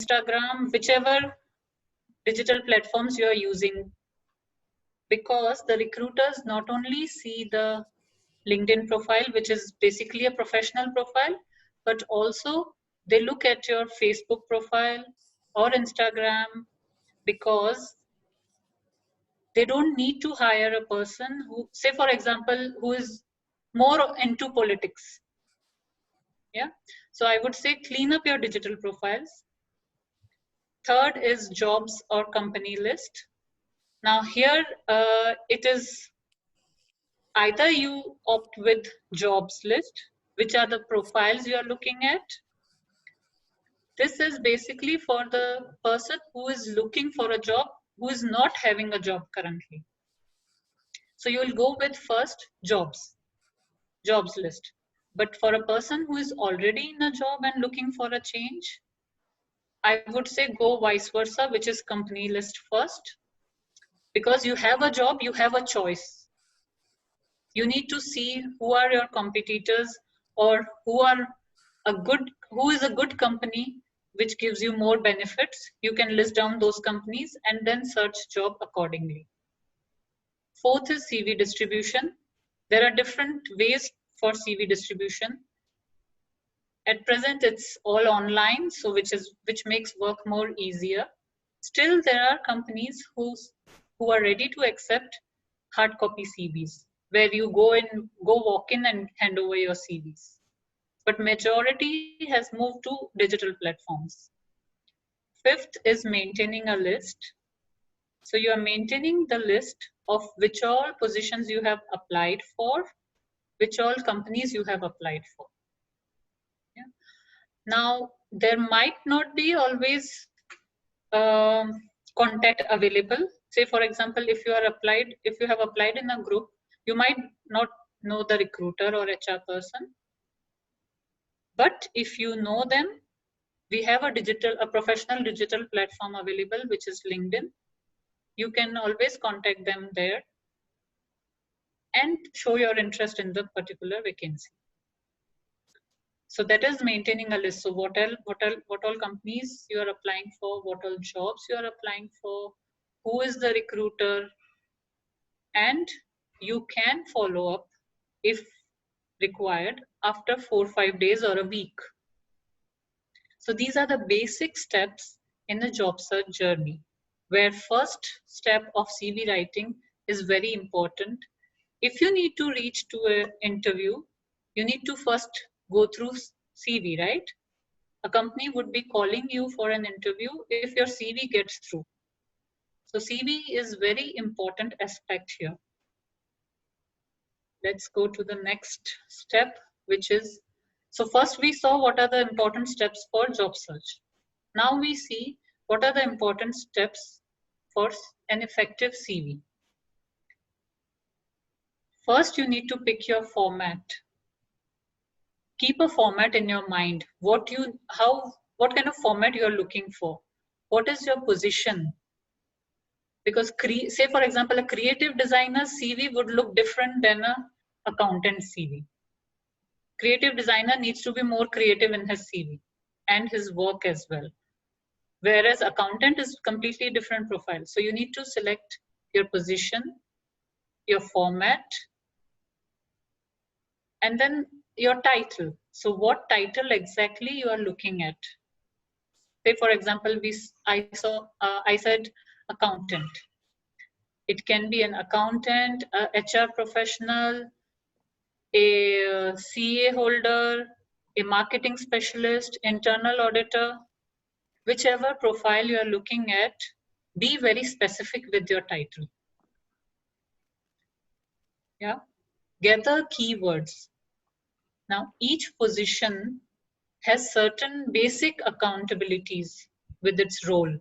Instagram, whichever digital platforms you are using, because the recruiters not only see the LinkedIn profile, which is basically a professional profile, but also they look at your Facebook profile or Instagram, because they don't need to hire a person who, say for example, who is more into politics. Yeah. So I would say clean up your digital profiles. Third is jobs or company list. Now here it is either you opt with jobs list, which are the profiles you are looking at. This is basically for the person who is looking for a job, who is not having a job currently. So you will go with first jobs list. But for a person who is already in a job and looking for a change, I would say go vice versa, which is company list first. Because you have a job, you have a choice. You need to see who are your competitors, or who is a good company which gives you more benefits. You can list down those companies and then search job accordingly. Fourth is CV distribution. There are different ways for CV distribution. At present, it's all online, so which makes work more easier. Still, there are companies who are ready to accept hard copy CVs, where you go walk in and hand over your CVs. But majority has moved to digital platforms. Fifth is maintaining a list. So you are maintaining the list of which all positions you have applied for, which all companies you have applied for. Yeah. Now, there might not be always contact available. Say, for example, if you have applied in a group, you might not know the recruiter or HR person. But if you know them, we have a professional digital platform available, which is LinkedIn. You can always contact them there and show your interest in the particular vacancy. So that is maintaining a list. So what all companies you are applying for, what all jobs you are applying for, who is the recruiter, and you can follow up if required after 4 or 5 days or a week. So these are the basic steps in the job search journey, where first step of CV writing is very important. If you need to reach to an interview, you need to first go through CV, right? A company would be calling you for an interview if your CV gets through. So CV is very important aspect here. Let's go to the next step, which is, so first we saw what are the important steps for job search. Now we see what are the important steps for an effective CV. First, you need to pick your format. Keep a format in your mind. What kind of format you are looking for. What is your position? Because say for example, a creative designer's CV would look different than a accountant CV. Creative designer needs to be more creative in his CV and his work as well. Whereas accountant is completely different profile. So you need to select your position, your format, and then your title. So what title exactly you are looking at? Say for example, I said accountant. It can be an accountant, a HR professional, a CA holder, a marketing specialist, internal auditor, whichever profile you are looking at, be very specific with your title. Yeah. Gather keywords. Now, each position has certain basic accountabilities with its role.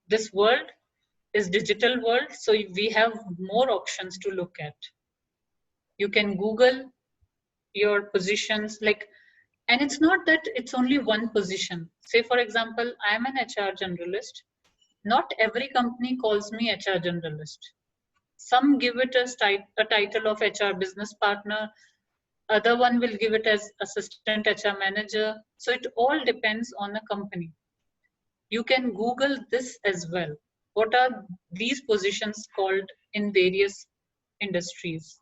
This world is digital world, so we have more options to look at. You can Google your positions, and it's not that it's only one position. Say for example, I'm an HR generalist. Not every company calls me HR generalist. Some give it a title of HR business partner. Other one will give it as assistant HR manager. So it all depends on a company. You can Google this as well. What are these positions called in various industries?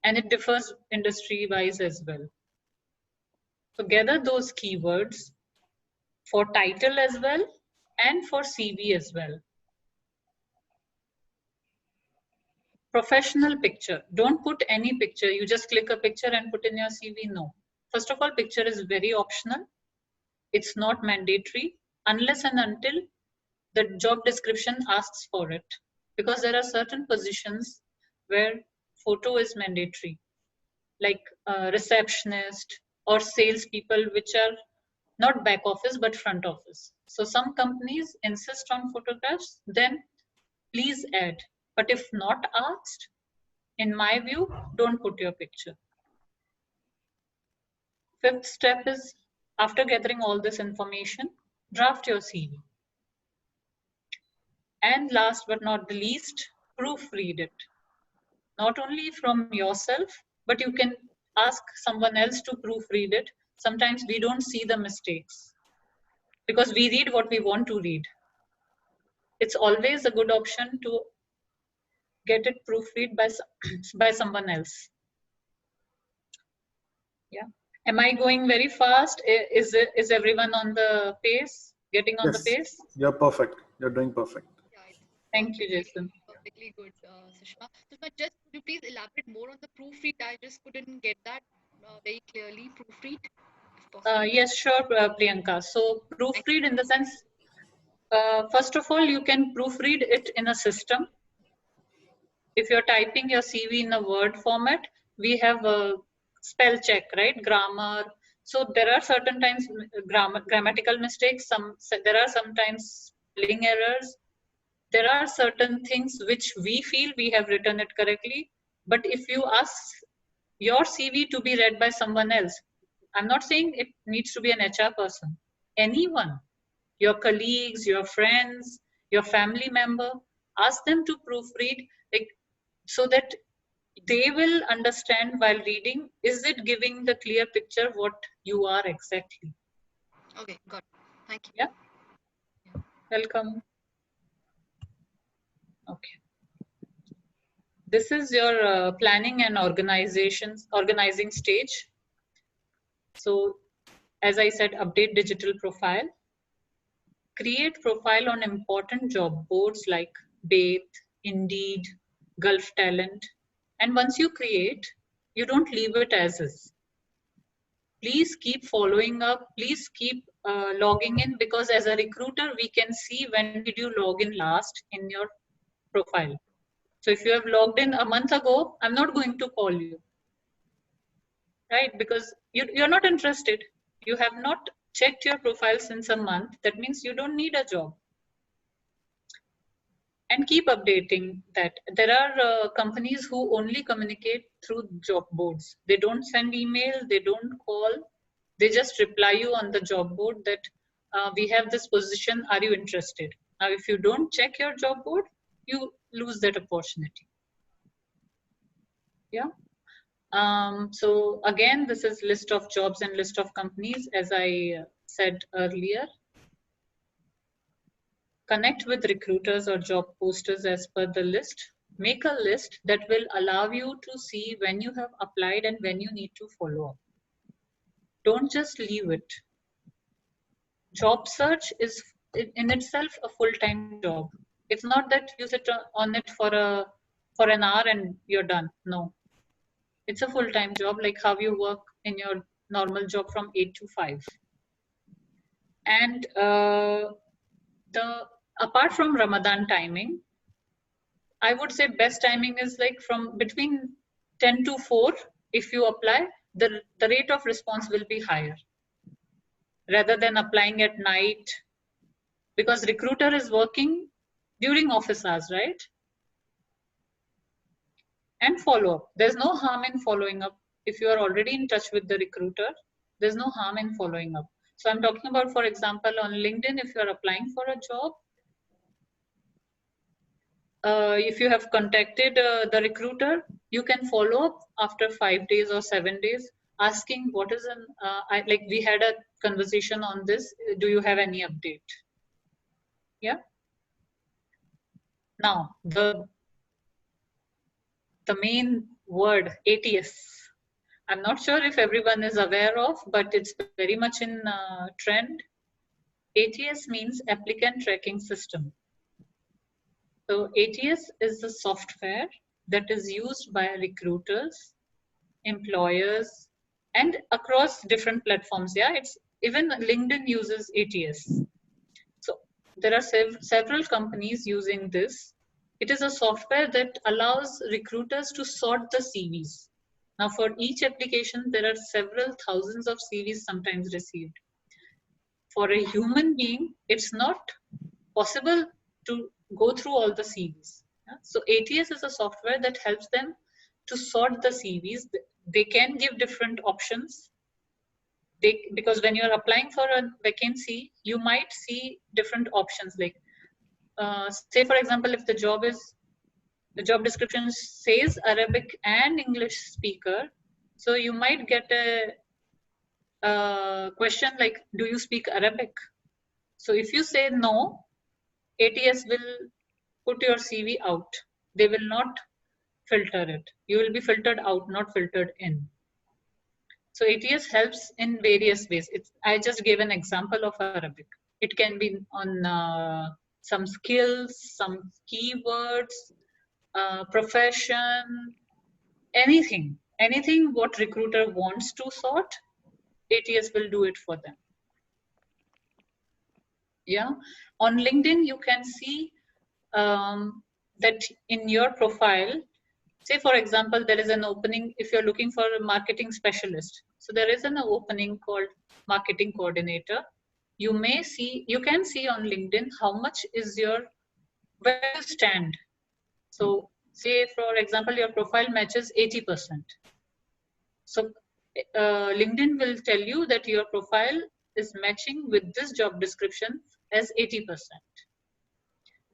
And it differs industry wise as well. So gather those keywords for title as well and for CV as well. Professional picture. Don't put any picture. You just click a picture and put in your CV. No. First of all, picture is very optional. It's not mandatory unless and until the job description asks for it. Because there are certain positions where photo is mandatory, like receptionist or salespeople, which are not back office but front office. So some companies insist on photographs, then please add. But if not asked, in my view, don't put your picture. Fifth step is, after gathering all this information, draft your CV. And last but not the least, proofread it. Not only from yourself, but you can ask someone else to proofread it. Sometimes we don't see the mistakes because we read what we want to read. It's always a good option to get it proofread by someone else. Yeah. Am I going very fast? Is everyone on the pace? Getting on the pace? You're perfect. You're doing perfect. Yeah, it's Thank you, Jason. perfectly good, Sushma. Sushma, just could you please elaborate more on the proofread? I just couldn't get that very clearly. Proofread, if possible. Yes, sure, Priyanka. So proofread in the sense, first of all, you can proofread it in a system. If you're typing your CV in a Word format, we have a spell check, right? Grammar. So there are certain times grammatical mistakes. There are sometimes spelling errors. There are certain things which we feel we have written it correctly. But if you ask your CV to be read by someone else, I'm not saying it needs to be an HR person. Anyone, your colleagues, your friends, your family member, ask them to proofread, like, so that they will understand while reading, is it giving the clear picture what you are exactly? Okay, got it. Thank you. Yeah. Welcome. Okay. This is your planning and organizing stage. So as I said, update digital profile, create profile on important job boards like Bath, Indeed, Gulf Talent. And once you create, you don't leave it as is. Please keep following up. Please keep logging in, because as a recruiter, we can see when did you log in last in your profile. So if you have logged in a month ago, I'm not going to call you, right? Because you're not interested. You have not checked your profile since a month. That means you don't need a job. And keep updating that. There are companies who only communicate through job boards. They don't send email, they don't call, they just reply you on the job board that we have this position, are you interested? Now, if you don't check your job board, you lose that opportunity. Yeah. So again, this is list of jobs and list of companies, as I said earlier. Connect with recruiters or job posters as per the list. Make a list that will allow you to see when you have applied and when you need to follow up. Don't just leave it. Job search is in itself a full-time job. It's not that you sit on it for an hour and you're done. No, it's a full-time job, like how you work in your normal job from 8 to 5. And apart from Ramadan timing, I would say best timing is like from between 10 to 4. If you apply, the rate of response will be higher rather than applying at night, because recruiter is working during office hours, right? And follow up. There's no harm in following up. If you are already in touch with the recruiter, there's no harm in following up. So I'm talking about, for example, on LinkedIn, if you're applying for a job, if you have contacted the recruiter, you can follow up after 5 days or 7 days, asking what is an like we had a conversation on this. Do you have any update? Yeah. Now the main word ATS. I'm not sure if everyone is aware of, but it's very much in trend. ATS means applicant tracking system. So ATS is the software that is used by recruiters, employers, and across different platforms. Yeah, it's even LinkedIn uses ATS. So there are several companies using this. It is a software that allows recruiters to sort the CVs. Now, for each application, there are several thousands of CVs sometimes received. For a human being, it's not possible to go through all the CVs. Yeah? So ATS is a software that helps them to sort the CVs. They can give different options. Because when you're applying for a vacancy, you might see different options. Like, say for example, if the job description says Arabic and English speaker, so you might get a question like, do you speak Arabic? So if you say no, ATS will put your CV out. They will not filter it. You will be filtered out, not filtered in. So ATS helps in various ways. I just gave an example of Arabic. It can be on some skills, some keywords, profession, anything what recruiter wants to sort, ATS will do it for them. Yeah, on LinkedIn you can see that in your profile. Say for example, there is an opening if you're looking for a marketing specialist. So there is an opening called marketing coordinator. You can see on LinkedIn how much is where you stand. So say for example, your profile matches 80%. So LinkedIn will tell you that your profile is matching with this job description as 80%.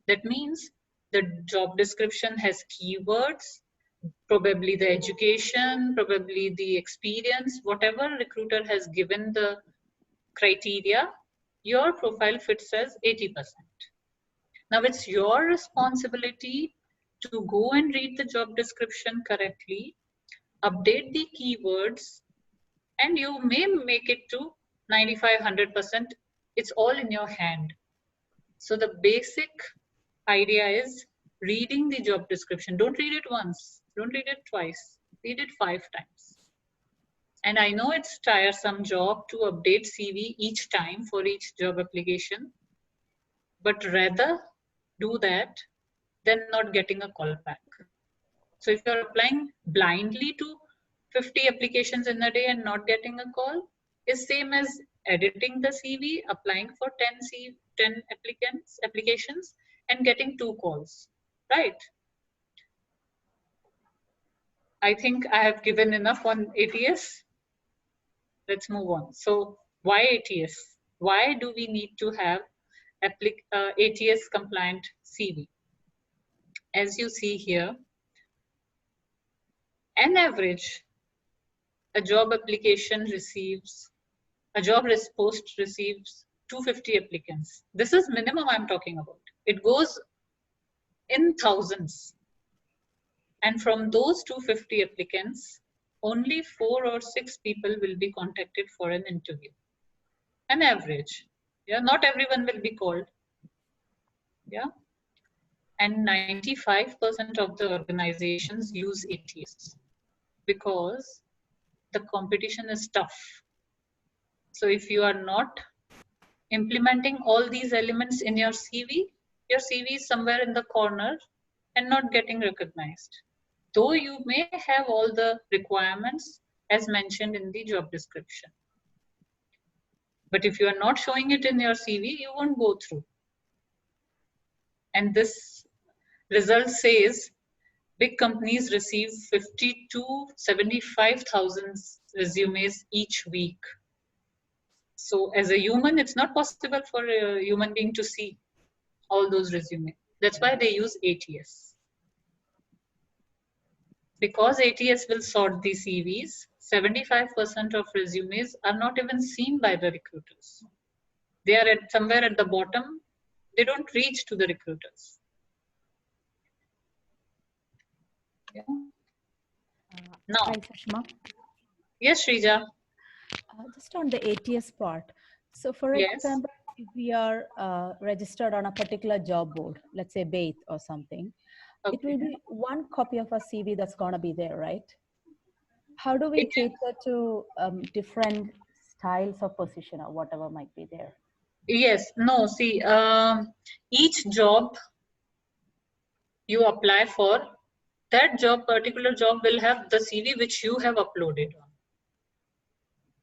That means the job description has keywords, probably the education, probably the experience, whatever recruiter has given the criteria, your profile fits as 80%. Now it's your responsibility to go and read the job description correctly, update the keywords, and you may make it to 95, 100%. It's all in your hand. So the basic idea is reading the job description. Don't read it once, don't read it twice, read it 5 times. And I know it's tiresome job to update CV each time for each job application, but rather do that than not getting a call back. So if you're applying blindly to 50 applications in a day and not getting a call, is same as editing the CV, applying for 10 applications and getting 2 calls, right? I think I have given enough on ATS. Let's move on. So why ATS? Why do we need to have ATS compliant CV? As you see here, an average, a job post receives 250 applicants. This is minimum I'm talking about. It goes in thousands. And from those 250 applicants, only 4 or 6 people will be contacted for an interview. An average. Yeah, not everyone will be called. Yeah. And 95% of the organizations use ATS because the competition is tough. So if you are not implementing all these elements in your CV is somewhere in the corner and not getting recognized. Though you may have all the requirements as mentioned in the job description. But if you are not showing it in your CV, you won't go through. And this result says big companies receive 50 to 75,000 resumes each week. So as a human, it's not possible for a human being to see all those resumes. That's why they use ATS. Because ATS will sort the CVs, 75% of resumes are not even seen by the recruiters. They are somewhere at the bottom. They don't reach to the recruiters. Yeah. Now, Hi, Sushma. yes, Shrija. Just on the ATS part. So for Yes. example, if we are registered on a particular job board, let's say BATE or something, it will be one copy of a CV that's going to be there, right? How do we cater to different styles of position or whatever might be there? Yes. No, see, each job you apply for, that job, particular job will have the CV which you have uploaded on.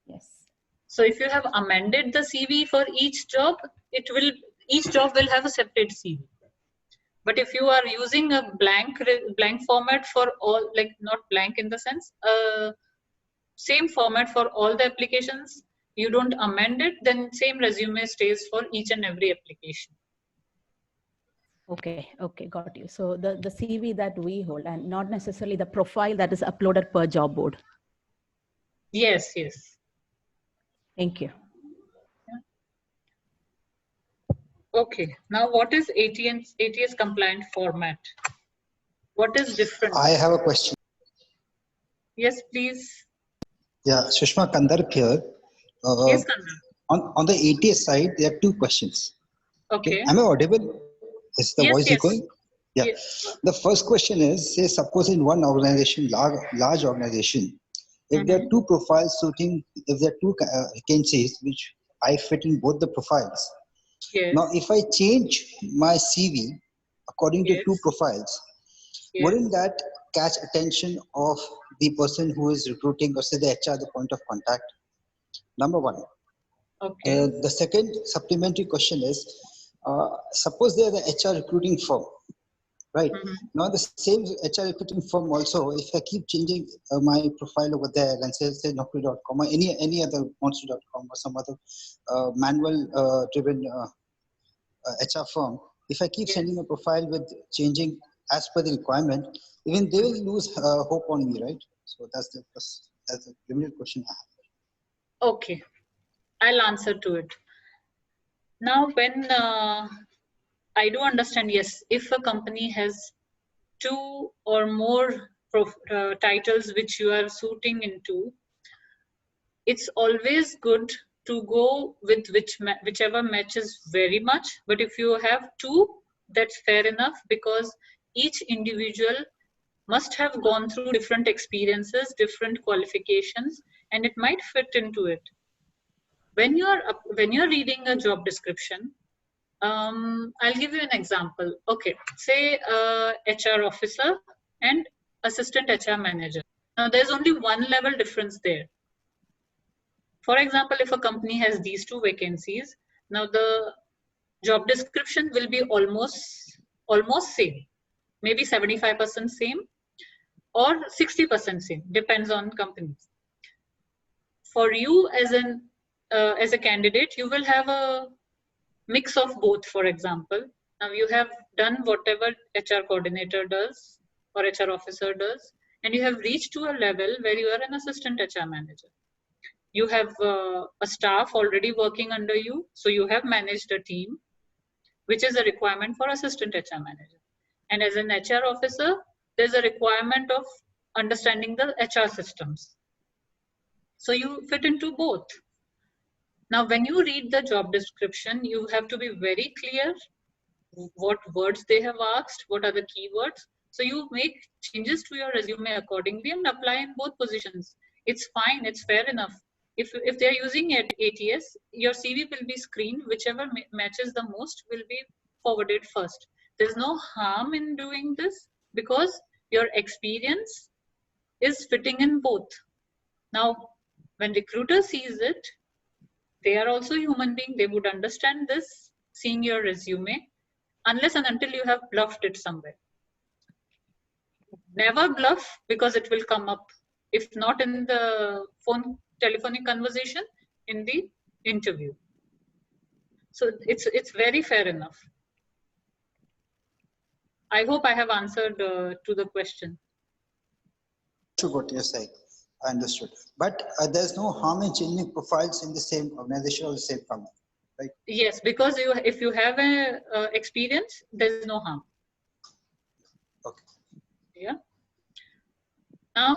Yes. So if you have amended the CV for each job, each job will have a separate CV. But if you are using a blank format for all, like not blank in the sense, same format for all the applications, you don't amend it, then same resume stays for each and every application. Okay, got you. So the CV that we hold and not necessarily the profile that is uploaded per job board. Yes, yes. Thank you. Okay, now what is ATS compliant format? What is different? I have a question. Yes, please. Yeah, Sushma Kandarp here. Yes, Kandar. On the ATS side, there are two questions. Okay. Am I audible? Is the Yes, voice yes. echoing? Yeah. Yes. The first question is, say, suppose in one organization, large organization, if there are two profiles suiting, if there are two vacancies which I fit in both the profiles. Yes. Now, if I change my CV according to two profiles, wouldn't that catch attention of the person who is recruiting or say the HR, the point of contact? Number one. Okay. The second supplementary question is, suppose they are the HR recruiting firm, right? Now the same HR recruiting firm also, if I keep changing my profile over there and say Naukri.com or any other Monster.com or some other manual driven HR firm, if I keep sending a profile with changing as per the requirement, even they will lose hope on me, right? So that's the limited question I have. Okay, I'll answer to it. Now, when I do understand, yes, if a company has two or more titles which you are suiting into, it's always good to go with whichever matches very much. But if you have two, that's fair enough, because each individual must have gone through different experiences, different qualifications, and it might fit into it. When you're reading a job description, I'll give you an example. Okay, say HR officer and assistant HR manager. Now there's only one level difference there. For example, if a company has these two vacancies, now the job description will be almost same, maybe 75% same or 60% same, depends on companies. For you as a candidate, you will have a mix of both. For example, now you have done whatever HR coordinator does or HR officer does, and you have reached to a level where you are an assistant HR manager. You have a staff already working under you, so you have managed a team, which is a requirement for assistant HR manager. And as an HR officer, there's a requirement of understanding the HR systems. So you fit into both. Now, when you read the job description, you have to be very clear what words they have asked, what are the keywords. So you make changes to your resume accordingly and apply in both positions. It's fine, it's fair enough. If they're using ATS, your CV will be screened, whichever matches the most will be forwarded first. There's no harm in doing this because your experience is fitting in both. Now, when recruiter sees it, they are also human being. They would understand this, seeing your resume, unless and until you have bluffed it somewhere. Never bluff, because it will come up. If not in the telephonic conversation, in the interview. So it's very fair enough. I hope I have answered to the question. Understood what you're saying. I understood. But there's no harm in changing profiles in the same organization or the same company, right? Yes, because if you have a experience, there's no harm. Okay. Yeah. Now,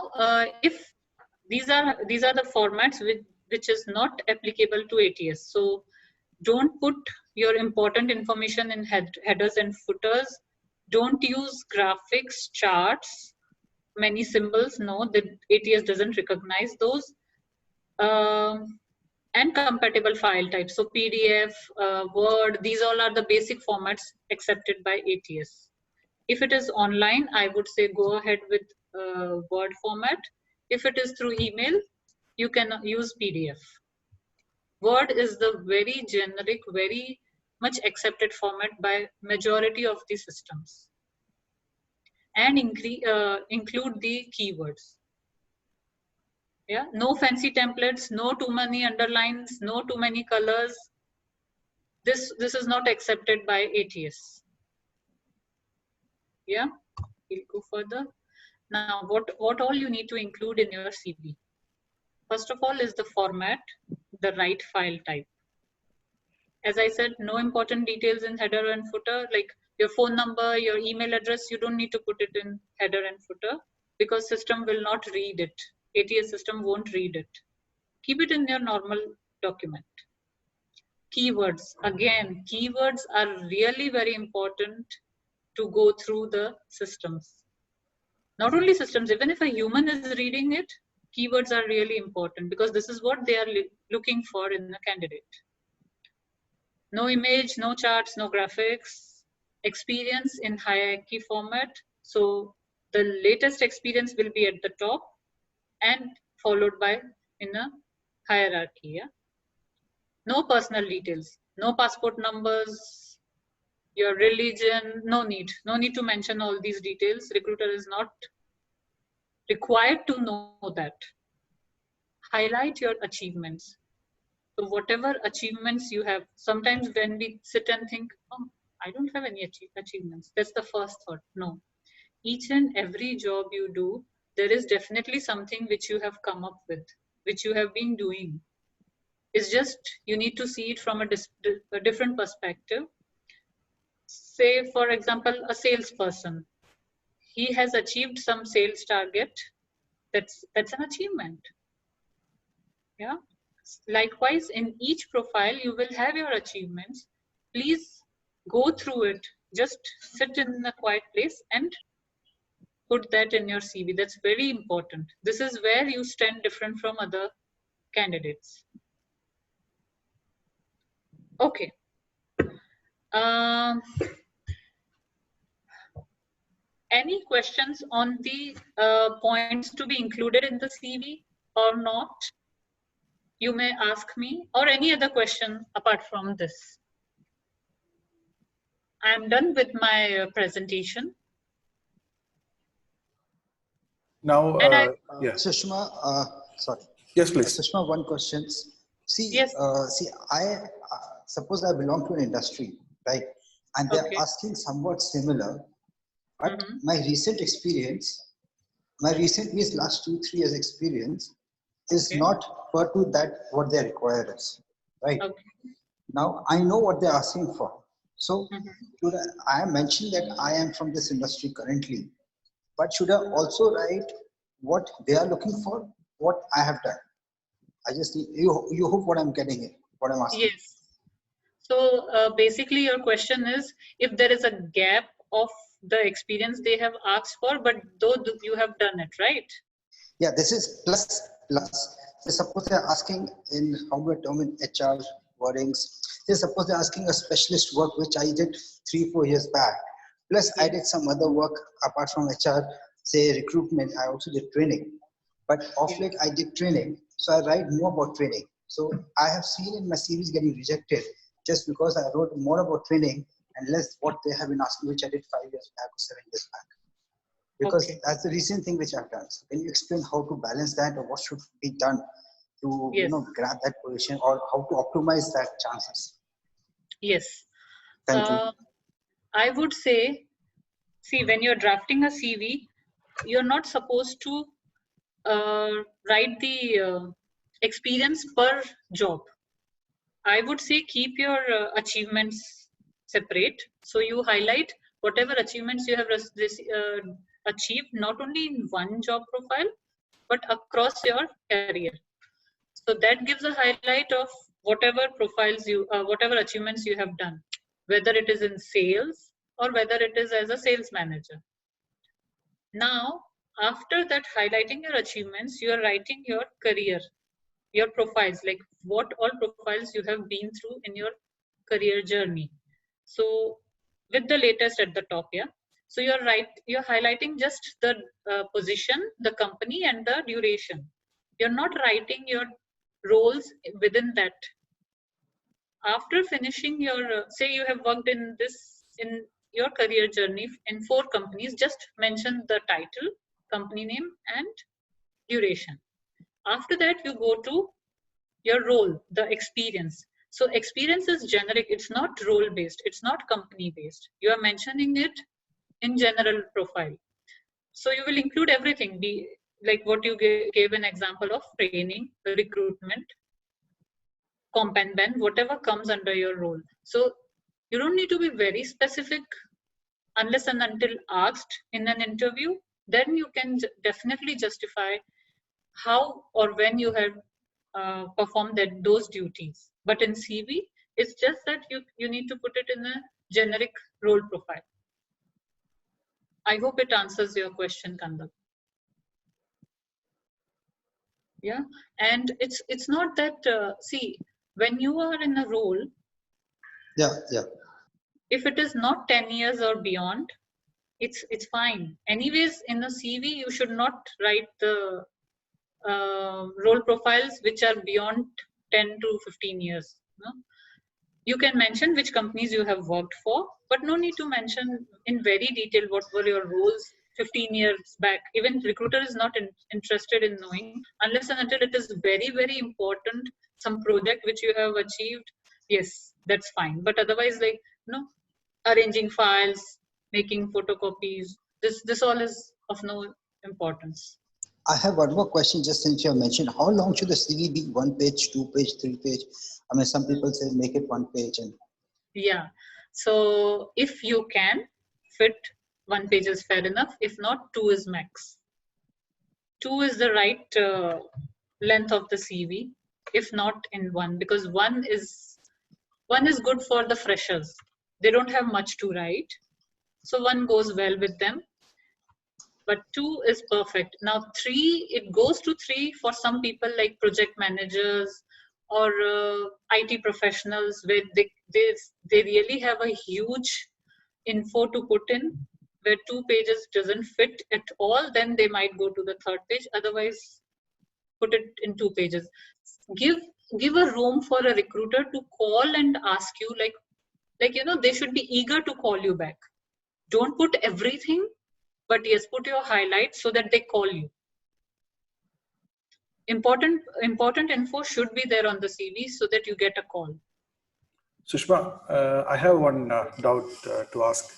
if these are the formats which is not applicable to ATS. So don't put your important information in headers and footers. Don't use graphics, charts, many symbols. No, the ATS doesn't recognize those. And compatible file types. So PDF, Word, these all are the basic formats accepted by ATS. If it is online, I would say go ahead with Word format. If it is through email, you can use PDF. Word is the very generic, very much accepted format by majority of the systems. And include the keywords. Yeah, no fancy templates, no too many underlines, no too many colors. This is not accepted by ATS. Yeah, we'll go further. Now, what all you need to include in your CV? First of all is the format, the right file type. As I said, no important details in header and footer, like your phone number, your email address, you don't need to put it in header and footer because system will not read it. ATS system won't read it. Keep it in your normal document. Keywords, again, keywords are really very important to go through the systems. Not only systems, even if a human is reading it, keywords are really important because this is what they are looking for in a candidate. No image, no charts, no graphics. Experience in hierarchy format. So the latest experience will be at the top and followed by in a hierarchy. Yeah? No personal details, no passport numbers, your religion, no need to mention all these details. Recruiter is not required to know that. Highlight your achievements. So whatever achievements you have, sometimes when we sit and think, oh, I don't have any achievements, that's the first thought. No, each and every job you do, there is definitely something which you have come up with, which you have been doing. It's just you need to see it from a different perspective. Say, for example, a salesperson. He has achieved some sales target. That's an achievement. Yeah. Likewise, in each profile, you will have your achievements. Please go through it. Just sit in a quiet place and put that in your CV. That's very important. This is where you stand different from other candidates. Okay. Any questions on the points to be included in the CV or not? You may ask me, or any other question apart from this. I'm done with my presentation. Now, yeah. Sushma, sorry. Yes, please. Sushma, one question. See, yes. I suppose I belong to an industry, right? And they're asking somewhat similar, but my recent experience, means last 2-3 years experience is not per to that what they require us, right? Now I know what they're asking for. So I mentioned that I am from this industry currently, but should I also write what they are looking for, what I have done? I just need, you hope what I'm getting here, what I'm asking. Yes. So basically your question is if there is a gap of the experience they have asked for, but though you have done it, right? Yeah, this is plus. So suppose they're asking in how we term in HR wordings. They suppose they're asking a specialist work which I did 3-4 years back. Plus I did some other work apart from HR, say recruitment. I also did training, but of late I did training. So I write more about training. So I have seen in my CVs getting rejected just because I wrote more about training and less what they have been asking, which I did 5 years back or 7 years back. Because that's the recent thing which I've done. So can you explain how to balance that, or what should be done to grab that position, or how to optimize that chances? Yes. Thank you. I would say see, when you're drafting a CV, you're not supposed to write the experience per job. I would say keep your achievements separate. So you highlight whatever achievements you have achieved, not only in one job profile, but across your career. So that gives a highlight of whatever profiles you, whatever achievements you have done, whether it is in sales or whether it is as a sales manager. Now, after that highlighting your achievements, you are writing your career, your profiles, like what all profiles you have been through in your career journey. So with the latest at the top, yeah. So you're highlighting just the position, the company, and the duration. You're not writing your roles within that. After finishing your, say you have worked in your career journey in 4 companies, just mention the title, company name, and duration. After that, you go to your role, the experience. So experience is generic, it's not role based, it's not company based. You are mentioning it in general profile. So you will include everything, be like what you gave an example of: training, recruitment, comp and ben, whatever comes under your role. So you don't need to be very specific unless and until asked in an interview. Then you can definitely justify how or when you have performed those duties. But in CV, it's just that you need to put it in a generic role profile. I hope it answers your question, Kandak. Yeah, and it's not that see, when you are in a role, yeah, if it is not 10 years or beyond, it's fine. Anyways, in a CV, you should not write the role profiles which are beyond 10 to 15 years. No? You can mention which companies you have worked for, but no need to mention in very detail what were your roles 15 years back. Even recruiter is not interested in knowing unless and until it is very, very important, some project which you have achieved. Yes, that's fine. But otherwise, like, arranging files, making photocopies, this all is of no importance. I have one more question, just since you have mentioned. How long should the CV be? 1 page, 2 page, 3 page? I mean, some people say make it 1 page. And yeah, so if you can fit 1 page is fair enough. If not, 2 is max. 2 is the right length of the CV. If not in 1, because one is good for the freshers. They don't have much to write, so 1 goes well with them. But 2 is perfect. Now 3, it goes to 3 for some people like project managers or IT professionals, where they really have a huge info to put in, where 2 pages doesn't fit at all. Then they might go to the 3rd page. Otherwise, put it in 2 pages. Give a room for a recruiter to call and ask you, like they should be eager to call you back. Don't put everything, but yes, put your highlights so that they call you. Important info should be there on the CV so that you get a call. Sushma, I have one doubt to ask.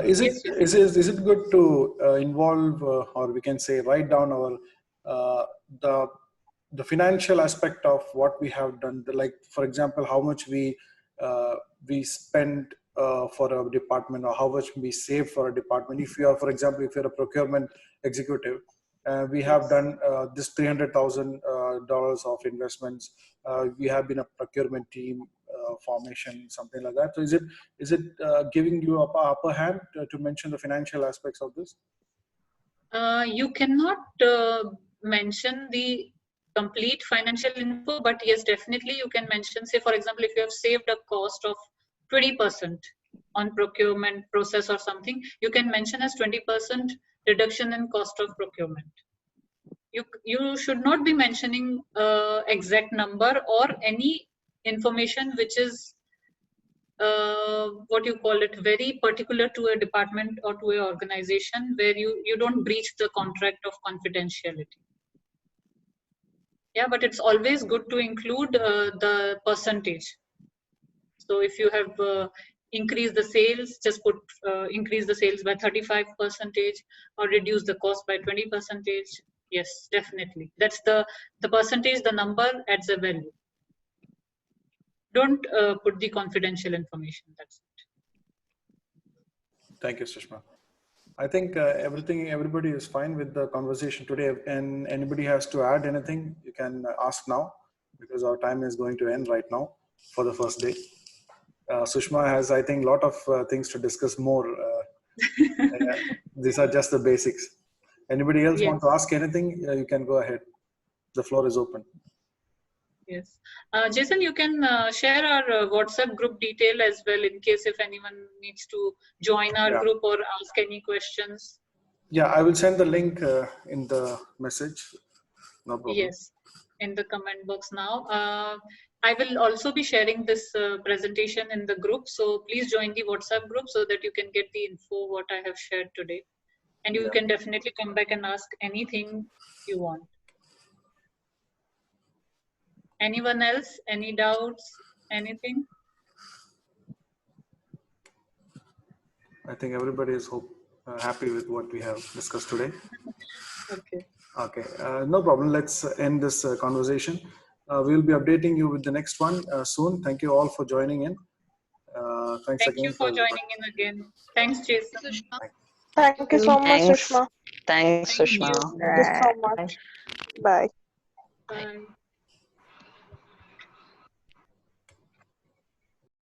Is Yes, it good to involve, or we can say write down our the financial aspect of what we have done? Like, for example, how much we spend for a department, or how much we save for a department. If you are, for example, if you're a procurement executive, we have done this $300,000 of investments. We have been a procurement team formation, something like that. So is it giving you upper hand to mention the financial aspects of this? You cannot mention the complete financial info, but yes, definitely you can mention, say for example, if you have saved a cost of 20% on procurement process or something, you can mention as 20% reduction in cost of procurement. You should not be mentioning exact number or any information which is what you call it, very particular to a department or to an organization, where you don't breach the contract of confidentiality. Yeah, but it's always good to include the percentage. So if you have increase the sales, just put increase the sales by 35% or reduce the cost by 20%. Yes, definitely. That's the percentage, the number adds a value. Don't put the confidential information. That's it. Thank you, Sushma. I think everybody is fine with the conversation today. And anybody has to add anything, you can ask now, because our time is going to end right now for the first day. Sushma has, I think, a lot of things to discuss more. These are just the basics. Anybody else want to ask anything? You can go ahead. The floor is open. Yes. Jason, you can share our WhatsApp group detail as well in case if anyone needs to join our group or ask any questions. Yeah, I will send the link in the message. No problem. Yes, in the comment box now. I will also be sharing this presentation in the group. So please join the WhatsApp group so that you can get the info what I have shared today. And you can definitely come back and ask anything you want. Anyone else? Any doubts? Anything? I think everybody is happy with what we have discussed today. Okay. Okay, no problem. Let's end this conversation. We'll be updating you with the next one soon. Thank you all for joining in. Thanks Thank again you for joining in again. Thanks, Jason. Thank you so much, Thanks. Sushma. Thanks, Thank Sushma. you. Thank you so much. Bye. Bye.